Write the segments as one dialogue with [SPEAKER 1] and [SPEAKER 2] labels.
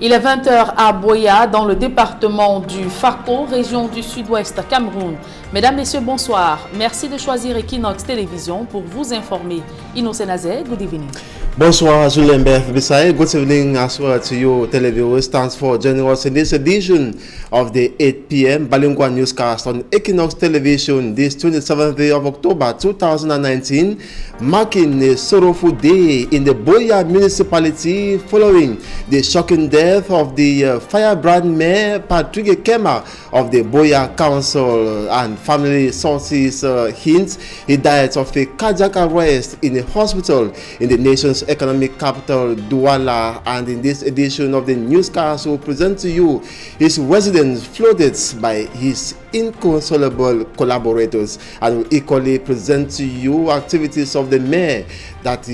[SPEAKER 1] Il est 20h à Boya, dans le département du Fako, région du sud-ouest Cameroun. Mesdames, Messieurs, bonsoir. Merci de choisir Equinox Télévision pour vous informer. Innocent Nazé, good evening.
[SPEAKER 2] Bonsoir, Julien Beth Bissaye. Good evening as well to you, televiewers. Thanks for joining us in this edition of the 8 p.m. bilingual newscast on Equinox Television this 27th day of October 2019, marking a sorrowful day in the Boya municipality following the shocking death of the firebrand mayor Patrick Ekema of the Boya Council, and family sources hint he died of a cardiac arrest in a hospital in the nation's economic capital, Douala. And in this edition of the newscast, we'll present to you his residence flooded by his inconsolable collaborators, and will equally present to you activities of the mayor that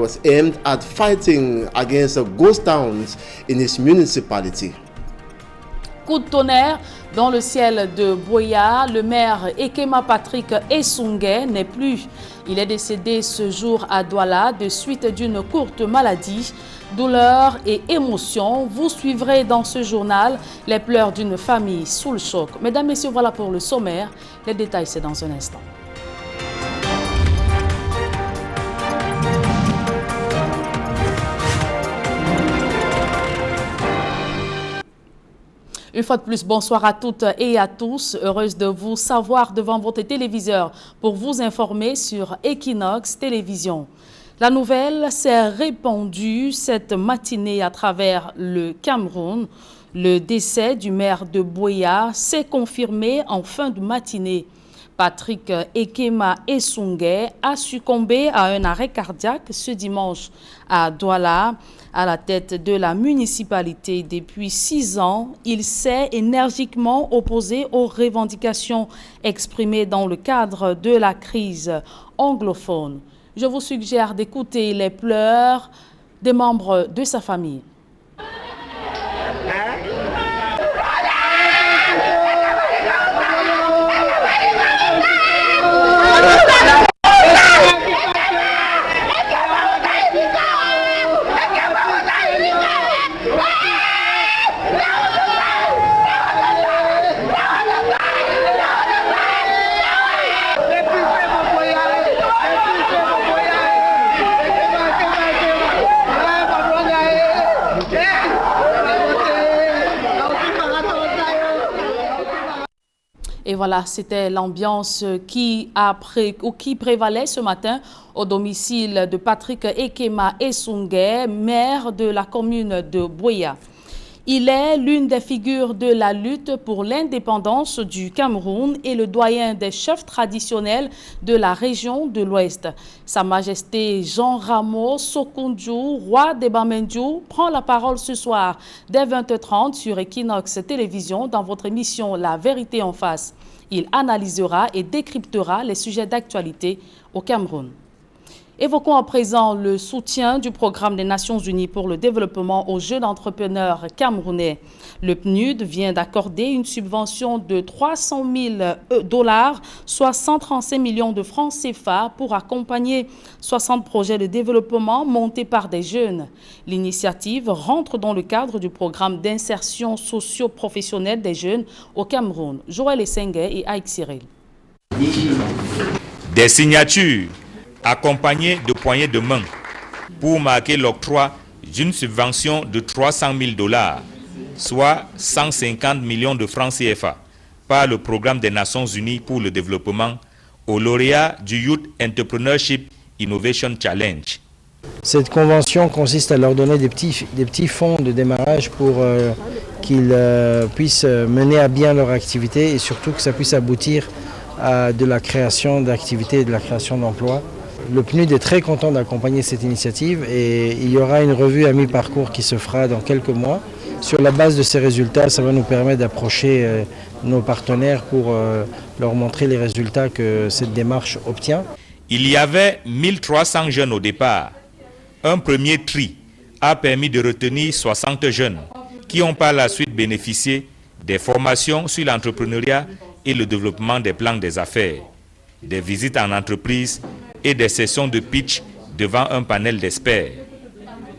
[SPEAKER 2] was aimed at fighting against ghost towns in his municipality.
[SPEAKER 1] Coup de tonnerre dans le ciel de Boya. Le maire Ekema Patrick Esungé n'est plus. Il est décédé ce jour à Douala de suite d'une courte maladie. Douleur et émotion, vous suivrez dans ce journal les pleurs d'une famille sous le choc. Mesdames, Messieurs, voilà pour le sommaire. Les détails, c'est dans un instant. Une fois de plus, bonsoir à toutes et à tous. Heureuse de vous savoir devant votre téléviseur pour vous informer sur Equinox Télévision. La nouvelle s'est répandue cette matinée à travers le Cameroun. Le décès du maire de Boya s'est confirmé en fin de matinée. Patrick Ekema Esungé a succombé à un arrêt cardiaque ce dimanche à Douala. À la tête de la municipalité depuis 6 ans, il s'est énergiquement opposé aux revendications exprimées dans le cadre de la crise anglophone. Je vous suggère d'écouter les pleurs des membres de sa famille. Et voilà, c'était l'ambiance qui prévalait ce matin au domicile de Patrick Ekema Esungé, maire de la commune de Boya. Il est l'une des figures de la lutte pour l'indépendance du Cameroun et le doyen des chefs traditionnels de la région de l'Ouest. Sa Majesté Jean Ramo Sokundjou, roi des Bamendjou, prend la parole ce soir dès 20h30 sur Equinox Télévision dans votre émission La Vérité en face. Il analysera et décryptera les sujets d'actualité au Cameroun. Évoquons à présent le soutien du programme des Nations Unies pour le développement aux jeunes entrepreneurs camerounais. Le PNUD vient d'accorder une subvention de $300 000, soit 135 millions de francs CFA, pour accompagner 60 projets de développement montés par des jeunes. L'initiative rentre dans le cadre du programme d'insertion socio-professionnelle des jeunes au Cameroun. Joël Essengue et Aïk Cyril.
[SPEAKER 3] Des signatures accompagné de poignées de main pour marquer l'octroi d'une subvention de $300 000, soit 150 millions de francs CFA, par le programme des Nations Unies pour le développement au lauréat du Youth Entrepreneurship Innovation Challenge.
[SPEAKER 4] Cette convention consiste à leur donner des petits fonds de démarrage pour qu'ils puissent mener à bien leur activité et surtout que ça puisse aboutir à de la création d'activités et de la création d'emplois. Le PNUD est très content d'accompagner cette initiative et il y aura une revue à mi-parcours qui se fera dans quelques mois. Sur la base de ces résultats, ça va nous permettre d'approcher nos partenaires pour leur montrer les résultats que cette démarche obtient.
[SPEAKER 3] Il y avait 1300 jeunes au départ. Un premier tri a permis de retenir 60 jeunes qui ont par la suite bénéficié des formations sur l'entrepreneuriat et le développement des plans des affaires, des visites en entreprise et des sessions de pitch devant un panel d'experts.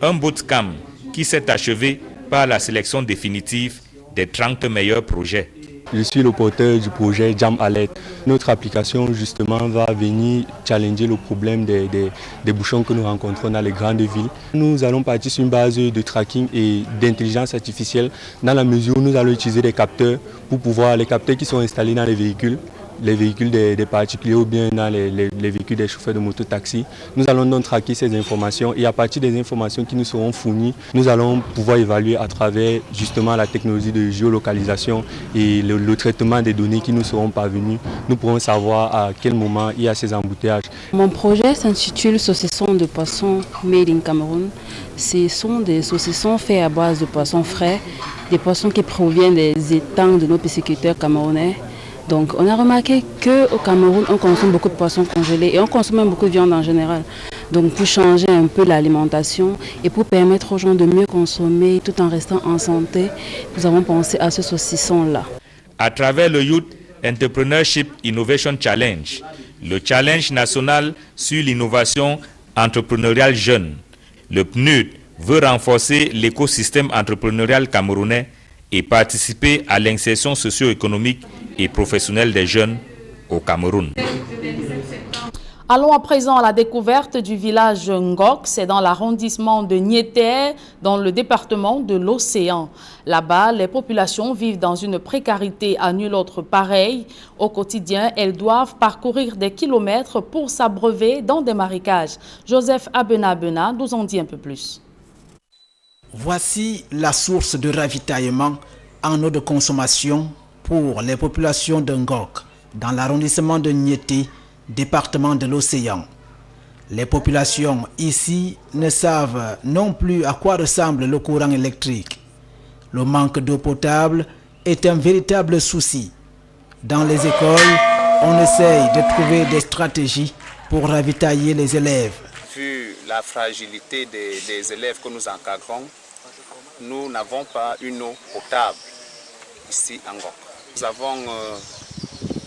[SPEAKER 3] Un bootcamp qui s'est achevé par la sélection définitive des 30 meilleurs projets.
[SPEAKER 5] Je suis le porteur du projet Jam Alert. Notre application justement va venir challenger le problème des bouchons que nous rencontrons dans les grandes villes. Nous allons partir sur une base de tracking et d'intelligence artificielle dans la mesure où nous allons utiliser des capteurs pour pouvoir, les capteurs qui sont installés dans les véhicules des particuliers ou bien dans les véhicules des chauffeurs de moto-taxi. Nous allons donc traquer ces informations et à partir des informations qui nous seront fournies, nous allons pouvoir évaluer à travers justement la technologie de géolocalisation et le traitement des données qui nous seront parvenues. Nous pourrons savoir à quel moment il y a ces embouteillages.
[SPEAKER 6] Mon projet s'intitule Saucisson de poisson made in Cameroun. Ce sont des saucissons faits à base de poissons frais, des poissons qui proviennent des étangs de nos pisciculteurs camerounais. Donc on a remarqué qu'au Cameroun, on consomme beaucoup de poissons congelés et on consomme même beaucoup de viande en général. Donc pour changer un peu l'alimentation et pour permettre aux gens de mieux consommer tout en restant en santé, nous avons pensé à ce saucisson-là.
[SPEAKER 3] À travers le Youth Entrepreneurship Innovation Challenge, le challenge national sur l'innovation entrepreneuriale jeune, le PNUD veut renforcer l'écosystème entrepreneurial camerounais et participer à l'insertion socio-économique et professionnelle des jeunes au Cameroun.
[SPEAKER 1] Allons à présent à la découverte du village Ngok, c'est dans l'arrondissement de Niété, dans le département de l'Océan. Là-bas, les populations vivent dans une précarité à nul autre pareil. Au quotidien, elles doivent parcourir des kilomètres pour s'abreuver dans des marécages. Joseph Abena nous en dit un peu plus.
[SPEAKER 7] Voici la source de ravitaillement en eau de consommation pour les populations de Ngok, dans l'arrondissement de Niété, département de l'Océan. Les populations ici ne savent non plus à quoi ressemble le courant électrique. Le manque d'eau potable est un véritable souci. Dans les écoles, on essaye de trouver des stratégies pour ravitailler les élèves.
[SPEAKER 8] Vu la fragilité des élèves que nous encadrons, nous n'avons pas une eau potable ici à Ngok. Nous avons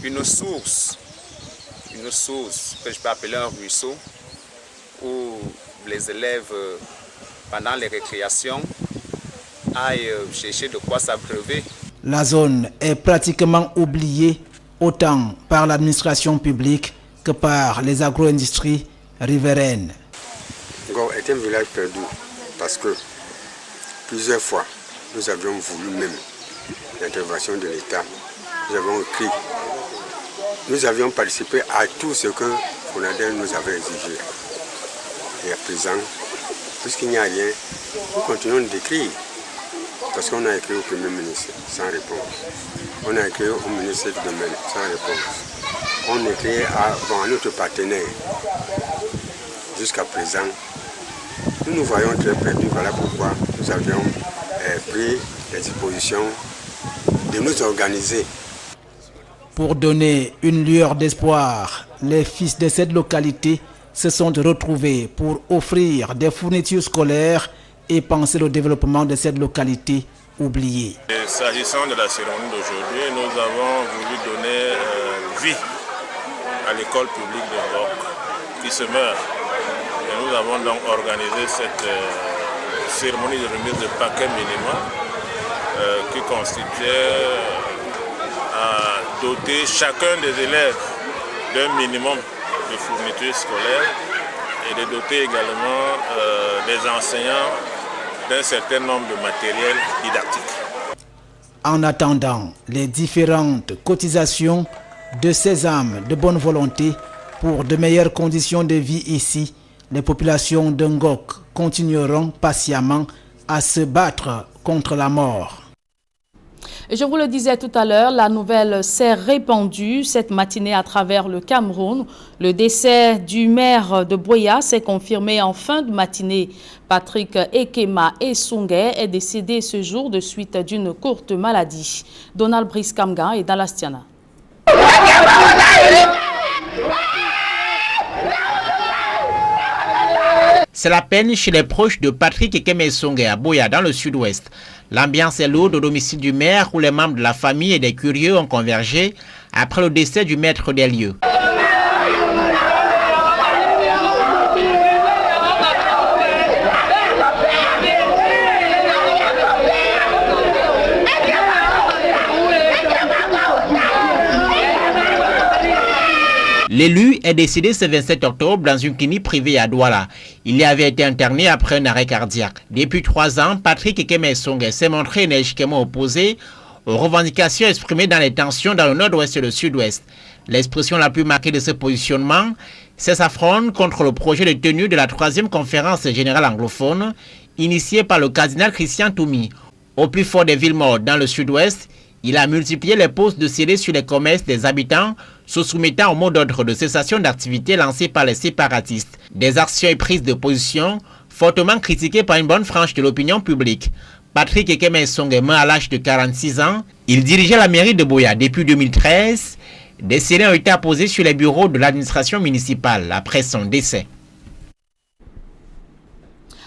[SPEAKER 8] une source que je peux appeler un ruisseau, où les élèves, pendant les récréations, aillent chercher de quoi s'abreuver.
[SPEAKER 7] La zone est pratiquement oubliée, autant par l'administration publique que par les agro-industries riveraines.
[SPEAKER 9] Ngok est un village perdu parce que plusieurs fois, nous avions voulu même l'intervention de l'État. Nous avons écrit. Nous avions participé à tout ce que Fonadel nous avait exigé. Et à présent, puisqu'il n'y a rien, nous continuons d'écrire. Parce qu'on a écrit au Premier ministre sans réponse. On a écrit au ministre du Domaine sans réponse. On écrit à notre partenaire. Jusqu'à présent, nous nous voyons très perdus. Voilà pourquoi nous avions pris les dispositions de nous organiser.
[SPEAKER 7] Pour donner une lueur d'espoir, les fils de cette localité se sont retrouvés pour offrir des fournitures scolaires et penser au développement de cette localité oubliée.
[SPEAKER 10] S'agissant de la cérémonie d'aujourd'hui, nous avons voulu donner vie à l'école publique de Ngok qui se meurt. Et nous avons donc organisé cette cérémonie de remise de paquets minimum qui constituait à doter chacun des élèves d'un minimum de fournitures scolaires et de doter également les enseignants d'un certain nombre de matériel didactique.
[SPEAKER 7] En attendant les différentes cotisations de ces âmes de bonne volonté pour de meilleures conditions de vie ici, les populations de Ngok continueront patiemment à se battre contre la mort.
[SPEAKER 1] Et je vous le disais tout à l'heure, la nouvelle s'est répandue cette matinée à travers le Cameroun. Le décès du maire de Boya s'est confirmé en fin de matinée. Patrick Ekema Esungé est décédé ce jour de suite d'une courte maladie. Donald Brice Kamga et Dalastiana.
[SPEAKER 11] C'est la peine chez les proches de Patrick Ekema Esungé à Boya, dans le sud-ouest. L'ambiance est lourde au domicile du maire où les membres de la famille et des curieux ont convergé après le décès du maître des lieux. L'élu est décédé ce 27 octobre dans une clinique privée à Douala. Il y avait été interné après un arrêt cardiaque. Depuis 3 ans, Patrick Ekeme Essongue s'est montré énergiquement opposé aux revendications exprimées dans les tensions dans le nord-ouest et le sud-ouest. L'expression la plus marquée de ce positionnement, c'est sa fronde contre le projet de tenue de la 3e conférence générale anglophone, initiée par le cardinal Christian Toumi. Au plus fort des villes mortes dans le sud-ouest, il a multiplié les postes de scellés sur les commerces des habitants, se soumettant au mot d'ordre de cessation d'activité lancé par les séparatistes. Des actions et prises de position fortement critiquées par une bonne frange de l'opinion publique. Patrick Ekeme Essongue est mort à l'âge de 46 ans. Il dirigeait la mairie de Buea depuis 2013. Des scellés ont été apposés sur les bureaux de l'administration municipale après son décès.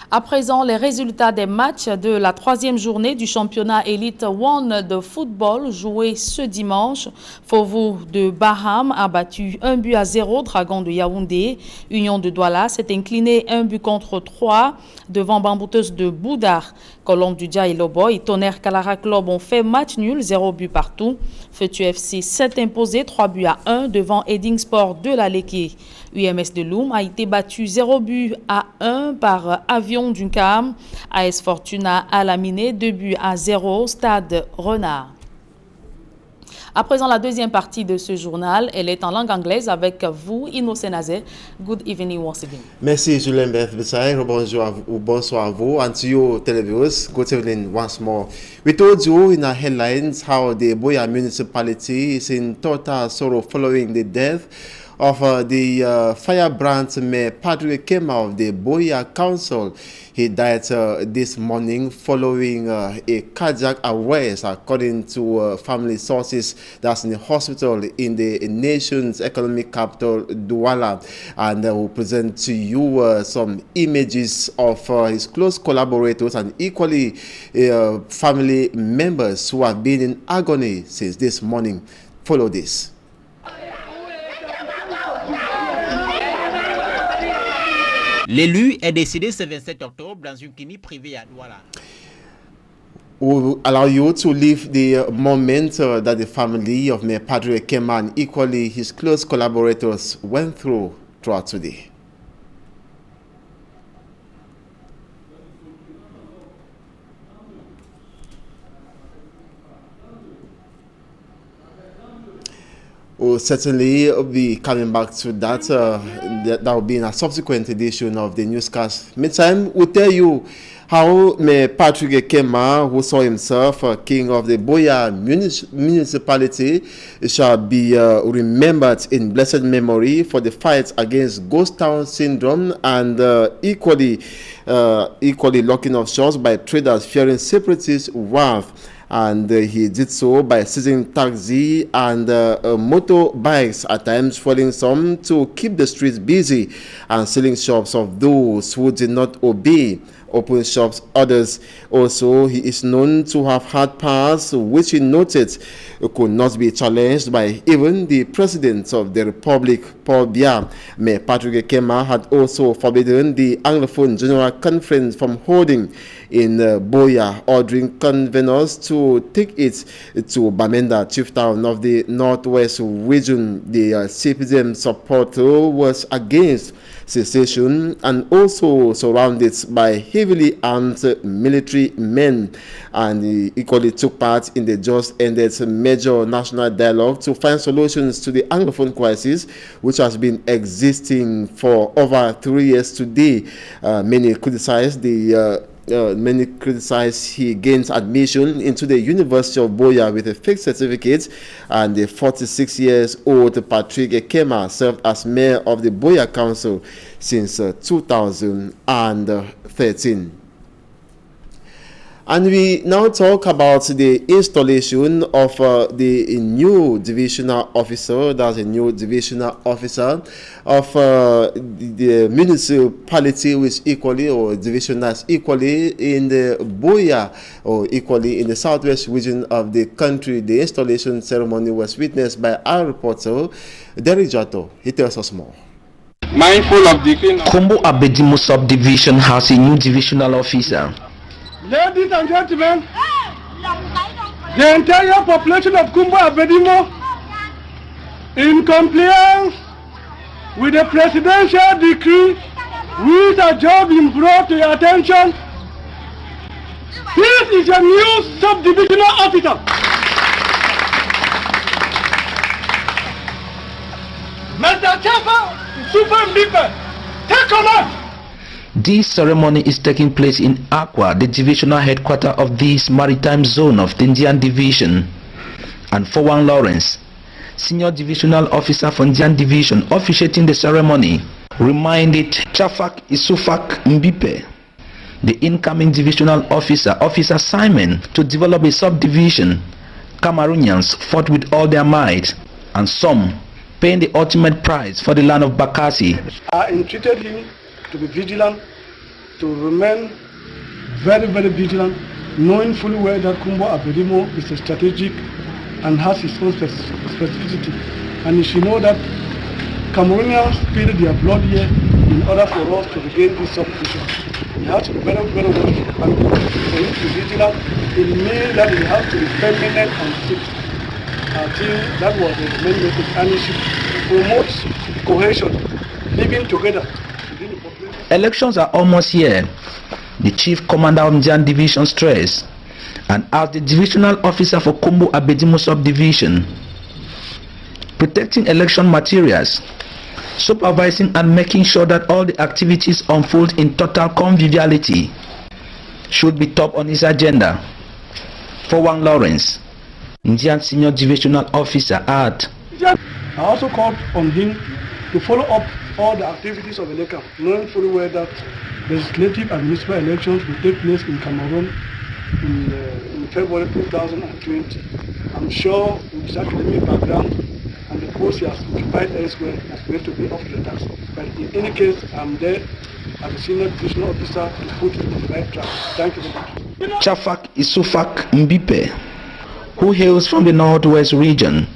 [SPEAKER 1] À présent, les résultats des matchs de la 3e journée du championnat Elite One de football joué ce dimanche. Fovu de Baham a battu 1-0 Dragon de Yaoundé. Union de Douala s'est incliné 1-3 devant Bambouteuse de Boudar. Colombe du Dja et Lobo et Tonnerre Kalara Club ont fait match nul, 0 but partout. Feutu FC s'est imposé 3-1 devant Edding Sport de la Léké. UMS de Loum a été battu 0-1 par Avion d'Uncam. AS Fortuna a laminé 2-0 Stade Renard. À présent, la deuxième partie de ce journal, elle est en langue anglaise avec vous, Innocent Nazé. Good evening once again.
[SPEAKER 2] Merci, Julien Beth Besai. Bonsoir à vous. And to you, televiewers, good evening once more. We told you in our headlines how the Buea municipality is in total sorrow following the death of the firebrand Mayor Patrick Ekema of the Buea Council. He died this morning following a cardiac arrest, according to family sources that's in the hospital in the nation's economic capital, Douala. And we'll present to you some images of his close collaborators and equally family members who have been in agony since this morning. Follow this.
[SPEAKER 11] L'élu est décédé ce 27 octobre dans une clinique privée à Douala.
[SPEAKER 2] We'll allow you to live the moment that the family of Mayor Patrick Ekema and equally his close collaborators went through throughout today. We'll certainly be coming back to that. That will be in a subsequent edition of the newscast. Meantime, we'll tell you how Mayor Patrick Ekema, who saw himself king of the Buea municipality, shall be remembered in blessed memory for the fight against Ghost Town syndrome and equally locking of shots by traders fearing separatist wrath. And he did so by seizing taxi and motorbikes, at times fueling some to keep the streets busy and selling shops of those who did not obey. Open shops others. Also, he is known to have had powers which he noted could not be challenged by even the President of the Republic, Paul Biya. Mayor Patrick Ekema had also forbidden the Anglophone General Conference from holding in Buea, ordering conveners to take it to Bamenda, chief town of the Northwest region. The CPDM supporter was against secession and also surrounded by heavily armed military men, and he equally took part in the just ended major national dialogue to find solutions to the Anglophone crisis, which has been existing for over 3 years today. Many criticize he gains admission into the University of Buea with a fake certificate, and the 46-year-old Patrick Ekema served as mayor of the Buea Council since 2013. And we now talk about the installation of the new divisional officer. That's a new divisional officer of the municipality, which equally or division that's equally in the Buea or equally in the southwest region of the country. The installation ceremony was witnessed by our reporter, Derek Jato. He tells us more.
[SPEAKER 12] Mindful of the Kumbo Abedimo subdivision has a new divisional officer.
[SPEAKER 13] Ladies and gentlemen, the entire population of Kumbo Abedimo, in compliance with the presidential decree which has just been brought to your attention, this is your new subdivisional officer. Mr. Chafa Super Mbipe, take command.
[SPEAKER 12] This ceremony is taking place in Aqua, the divisional headquarters of this maritime zone of the Indian Division. And Fowang Lawrence, Senior Divisional Officer for Indian Division, officiating the ceremony, reminded Chafak Isufak Mbipe, the incoming Divisional Officer, Officer Simon, to develop a subdivision. Cameroonians fought with all their might, and some paying the ultimate price for the land of Bakassi.
[SPEAKER 13] I entreated him to be vigilant, to remain very, very vigilant, knowing fully well that Kumbo Abedimo is a strategic and has his own specificity. And you should know that Cameroonians spilled their blood here in order for us to regain this subdivision. He has to be very, very well, and for him to be vigilant, it means that he has to be permanent and fixed. I think that was the main message, and he should promote cohesion, living together.
[SPEAKER 12] Elections are almost here, the Chief Commander of Indian Division stressed, and as the Divisional Officer for Kumbo Abedimo Subdivision, protecting election materials, supervising and making sure that all the activities unfold in total conviviality should be top on his agenda. Fowang Lawrence, Indian Senior Divisional Officer at.
[SPEAKER 13] I also called on him to follow up all the activities of ELECAM, knowing fully well that legislative and municipal elections will take place in Cameroon in February 2020. I'm sure with his academic background and the post he has occupied elsewhere is going to be up to the task. But in any case, I'm there as a senior divisional officer to put it on the right track. Thank you very much.
[SPEAKER 12] Chafak Isufak Mbipe, who hails from the Northwest region,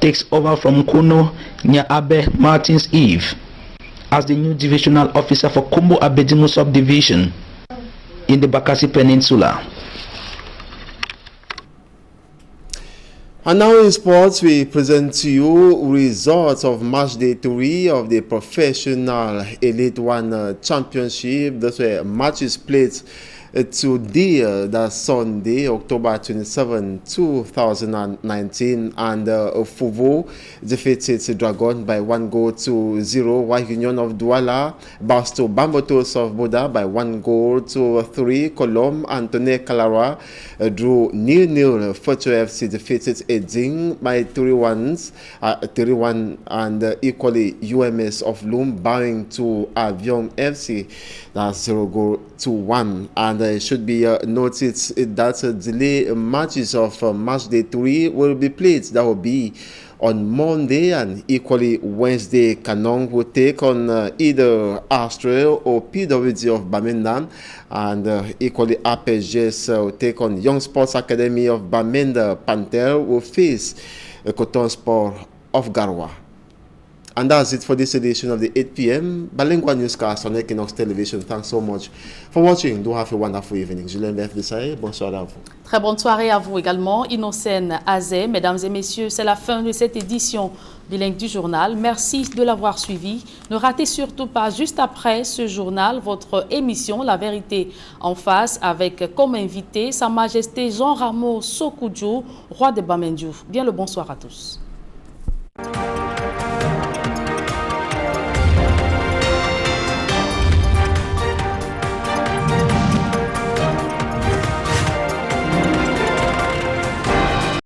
[SPEAKER 12] takes over from Kuno Nyaabe Martins Eve as the new divisional officer for Kumbo Abedimo Subdivision in the Bakassi Peninsula.
[SPEAKER 2] And now in sports, we present to you results of match day 3 of the Professional Elite One Championship. Those were matches played today, that's Sunday, October 27, 2019, and Fuvo defeated Dragon by 1-0, while Union of Douala Basto Bambotos of Boda by 1-3. Colombe and Tone Kalara drew 0-0. Fortune FC defeated Eding by 3-1, and equally UMS of Loom bowing to Avion FC, that's 0-1. And it should be noted that delay matches of match day 3 will be played. That will be on Monday, and equally Wednesday. Kanong will take on either Astral or PWD of Bamenda, and equally APGS will take on Young Sports Academy of Bamenda. Panther will face Coton Sport of Garwa. And that's it for this edition of the 8 p.m. Bilingual Newscast on Equinox Television. Thanks so much for watching. Do have a wonderful evening. Julien Bef-Desailly, bonsoir à vous.
[SPEAKER 1] Très bonne soirée à vous également. Innocène Azé, mesdames et messieurs, c'est la fin de cette édition bilingue du journal. Merci de l'avoir suivi. Ne ratez surtout pas, juste après ce journal, votre émission La Vérité en face, avec comme invité Sa Majesté Jean Ramos Sokudjo, roi de Bamendjouf. Bien le bonsoir à tous.